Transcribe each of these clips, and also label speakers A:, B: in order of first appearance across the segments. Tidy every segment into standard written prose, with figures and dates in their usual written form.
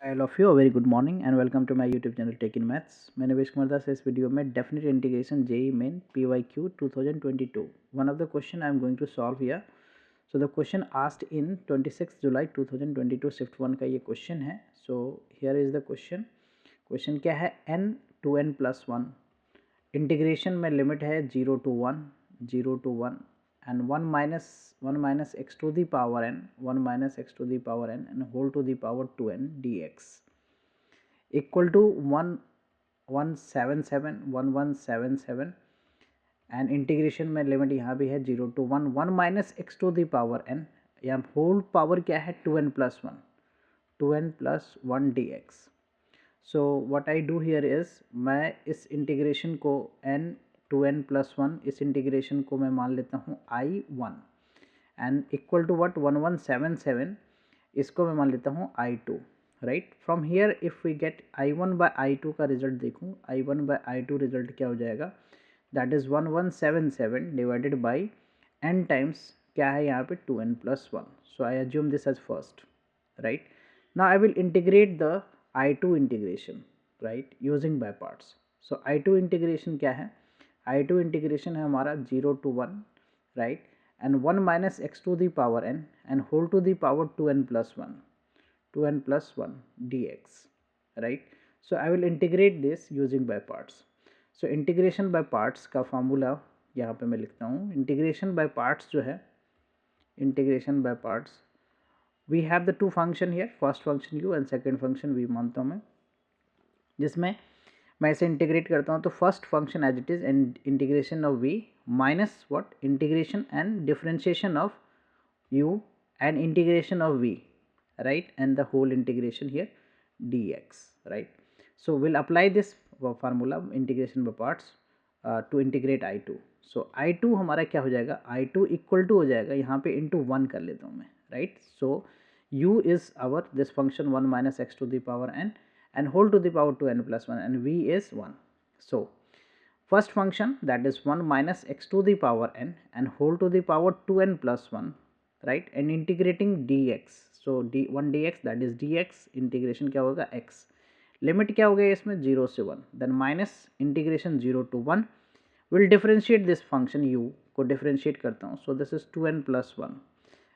A: I of you very good morning and welcome to my YouTube channel tech in maths. मैं निवेश कुमार दास। इस video में definite integration JEE Main PYQ 2022 one of the question I am going to solve here. So the question asked in 26 July 2022 shift 1 का ये question है। So here is the question. Question क्या है, n to n plus 1 integration में limit है 0 to 1 0 to 1 and 1 minus x to the power n 1 minus x to the power n and whole to the power 2n dx equal to 1177 and integration में limit यहाँ भी है 0 to 1 1 minus x to the power n, यहाँ whole power क्या है 2n plus 1 2n plus 1 dx। So what I do here is, मैं इस integration को n to n plus 1 इस इंटीग्रेशन को मैं मान लेता हूँ I1 and equal to what 1177 इसको मैं मान लेता हूँ I2, right. From here if we get I1 by I2 का रिजल्ट देखूँ, I1 बाय I2 रिजल्ट क्या हो जाएगा, that is 1177 divided by n times क्या है यहाँ पे 2n plus 1। So I assume this as first, right. Now I will integrate the I2 integration, right, using by parts. So I2 integration क्या है, I2 integration है हमारा 0 to 1, right, and 1 minus x to the power n and whole to the power 2n plus 1 dx, right. So I will integrate this using by parts. So integration by parts का formula यहाँ पे मैं लिखता हूँ। Integration by parts जो है, integration by parts we have the two function here, first function u and second function v मानता हूँ मैं, जिसमें मैं इसे इंटीग्रेट करता हूँ। तो first function as it is and integration of v minus what integration and differentiation of u and integration of v, right, and the whole integration here dx, right. So will apply this formula integration by parts to integrate I2। सो I2 हमारा क्या हो जाएगा, I2 equal to हो जाएगा यहाँ पे into 1 कर लेता हूँ मैं, right. So u is our this function 1 minus x to the power n and whole to the power 2n plus 1 and v is 1. So first function that is 1 minus x to the power n and whole to the power 2n plus 1, right, and integrating dx. So d1 dx that is dx integration क्या होगा x, limit क्या हो गया इसमें 0 से 1, then minus integration 0 to 1 will differentiate this function u को differentiate करता हूँ। So this is 2n plus 1,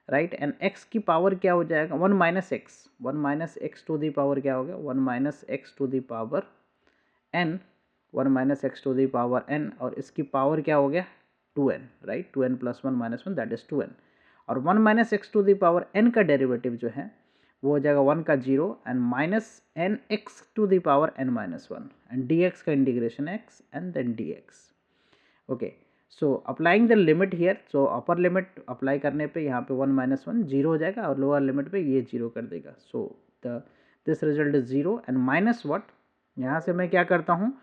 A: right, and x की पावर क्या हो जाएगा 1 minus x to the power क्या हो गया 1 minus x to the power n 1 minus x to the power n और इसकी पावर क्या हो गया 2n, right, 2n plus 1 minus 1 that is 2n और 1 minus x to the power n का डेरिवेटिव जो है वो हो जाएगा 1 का 0 and minus n x to the power n minus 1 and dx का integration x and then dx, okay. So applying the limit here, so upper limit apply करने पे यहाँ पे 1 माइनस 1 जीरो हो जाएगा और लोअर लिमिट पे ये जीरो कर देगा। So the this result is zero and minus what, यहाँ से मैं क्या करता हूँ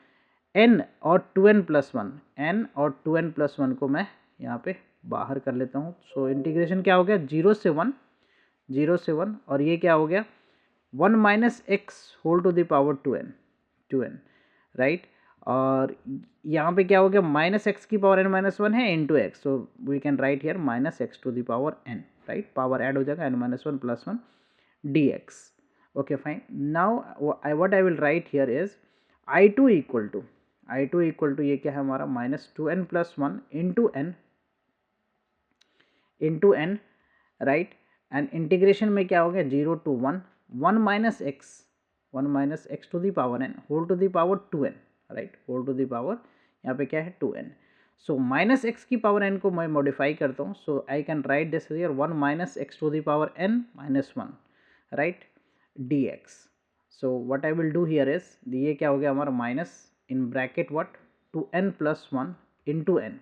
A: n और 2n प्लस 1 n और 2n प्लस 1 को मैं यहाँ पे बाहर कर लेता हूँ। सो इंटीग्रेशन क्या हो गया 0 से 1 और ये क्या हो गया 1 minus x whole to the power 2n, right. और यहाँ पे क्या हो गया माइनस एक्स की पावर n माइनस 1 है into x, so we can write here minus x to the power n, right, power add हो जाएगा n minus 1 plus 1 dx, okay fine. Now what I will write here is I2 equal to ये क्या है हमारा minus 2n plus 1 into n, right, and integration में क्या हो गया 0 to 1 1 minus x to the power n whole to the power 2n, right, whole to the power यहाँ पे क्या है 2n। सो माइनस एक्स की पावर n को मैं मॉडिफाई करता हूँ, so I can write this here 1 minus x to the power n minus 1, right, dx। So what I will do here is ये क्या हो गया हमारा minus in bracket what 2n plus 1 into n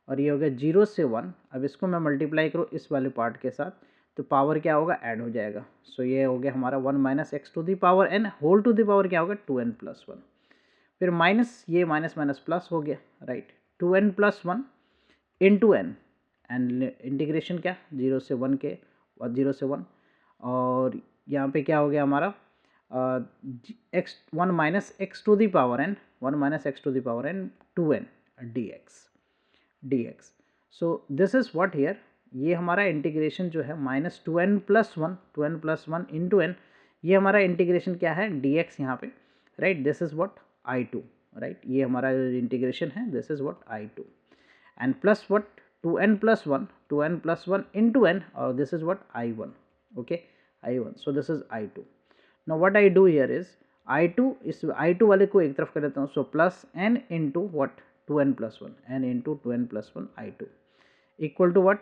A: और ये हो गया 0 से 1। अब इसको मैं मल्टीप्लाई करूँ इस वाले पार्ट के साथ तो पावर क्या होगा ऐड हो जाएगा। सो ये हो गया हमारा 1 minus x to the power n whole to the power क्या होगा 2n प्लस 1, फिर माइनस ये माइनस माइनस प्लस हो गया, right, 2n plus 1 into n and integration क्या 0 से 1 के और 0 से 1 और यहाँ पे क्या हो गया हमारा x 1 minus x to the power n 1 minus x to the power n 2n dx। So this is what here ये हमारा इंटीग्रेशन जो है minus 2n plus 1 into n ये हमारा इंटीग्रेशन क्या है, dx यहाँ पे, right, this is what I2, right, ये हमारा इंटीग्रेशन है, this is what I2 and plus what 2n plus 1, 2n plus 1 into n, और this is what I1, okay, I1, so this is I2. Now what I do here is I2 इस I2 वाले को एक तरफ कर देता हूँ, so plus n into what 2n plus 1, n into 2n plus 1 I2 equal to what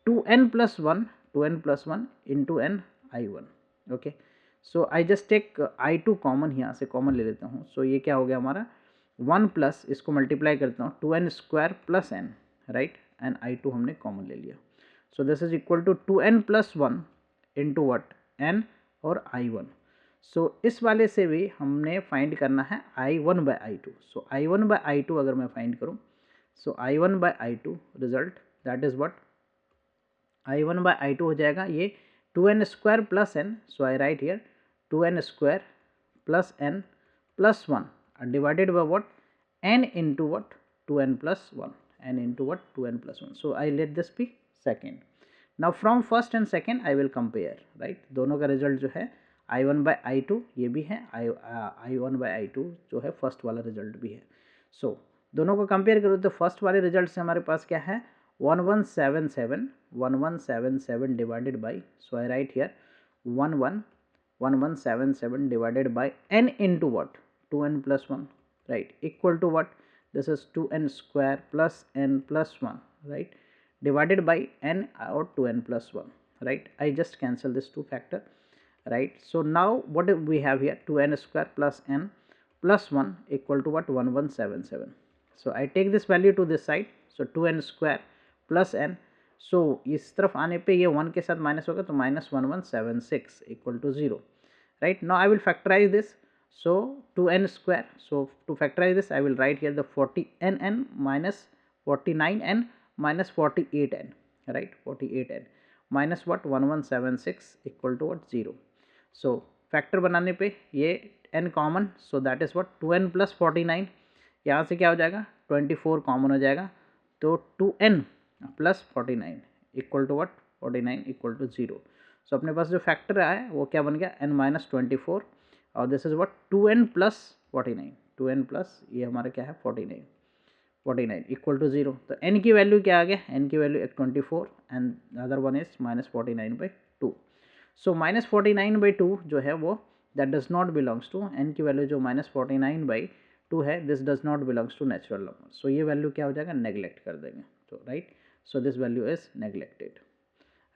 A: 2n plus 1, 2n plus 1 into n I1, okay. So I just take I2 common, यहाँ से कॉमन ले लेता हूँ, so ये क्या हो गया हमारा 1 प्लस, इसको मल्टीप्लाई करता हूँ 2n square plus n, right, and I2 हमने कॉमन ले लिया, so this is equal to 2n plus 1 into what n और I1. सो इस वाले से भी हमने फाइंड करना है I1 by I2. So I1 by I2 अगर मैं फाइंड करूँ, सो I1 by I2 result that is what I1 by I2 हो जाएगा ये 2n square plus n, so I right here 2n square plus n plus 1 divided by what n into what 2n plus 1, n into what 2n plus 1. So I let this be second. Now from first and second I will compare, right, दोनों का result जो है I1 by I2 ये भी है, I1 by I2 जो है first वाला रिजल्ट भी है. सो दोनों को कंपेयर करो तो फर्स्ट वाले रिजल्ट से हमारे पास क्या है 1177 divided by, so I right here 1177 divided by n into what 2n plus 1, right, equal to what, this is 2n square plus n plus 1, right, divided by n or 2n plus 1, right. I just cancel this two factor, right. So now what we have here 2n square plus n plus 1 equal to what 1177. So I take this value to this side, so 2n square plus n, so इस तरफ आने पे ये 1 के साथ minus होगा तो minus 1176 equal to 0, right. Now I will factorize this, so 2n square, so to factorize this I will write here the 40nn minus 49n minus 48n, right, 48n minus what 1176 equal to what 0. So factor बनाने पे ये n common, so that is what 2n plus 49, यहाँ से क्या हो जाएगा 24 common हो जाएगा, तो 2n plus 49 equal to what 49 equal to 0. So अपने पास जो फैक्टर आया है वो क्या बन गया n माइनस 24, और this is what 2n plus 49, 2n plus ये हमारा क्या है 49 इक्वल टू 0. तो n की वैल्यू क्या आ गया, n की value 24 and other one is minus 49 by 2. So minus 49 by 2 जो है वो that does not belongs to, n की वैल्यू जो माइनस 49 बाई 2 है this does not belongs to natural number, so ये वैल्यू क्या हो जाएगा नेग्लेक्ट कर देंगे, तो right, so this value is neglected,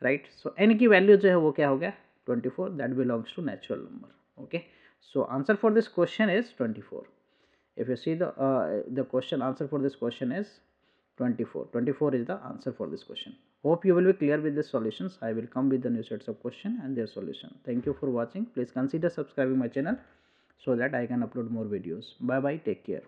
A: right. So n की वैल्यू जो है वो क्या हो गया 24, that belongs to natural number, okay. So answer for this question is 24. If you see the question answer for this question is 24 is the answer for this question. Hope you will be clear with the solutions. I will come with the new sets of question and their solution. Thank you for watching. Please consider subscribing my channel so that I can upload more videos. Bye bye, take care.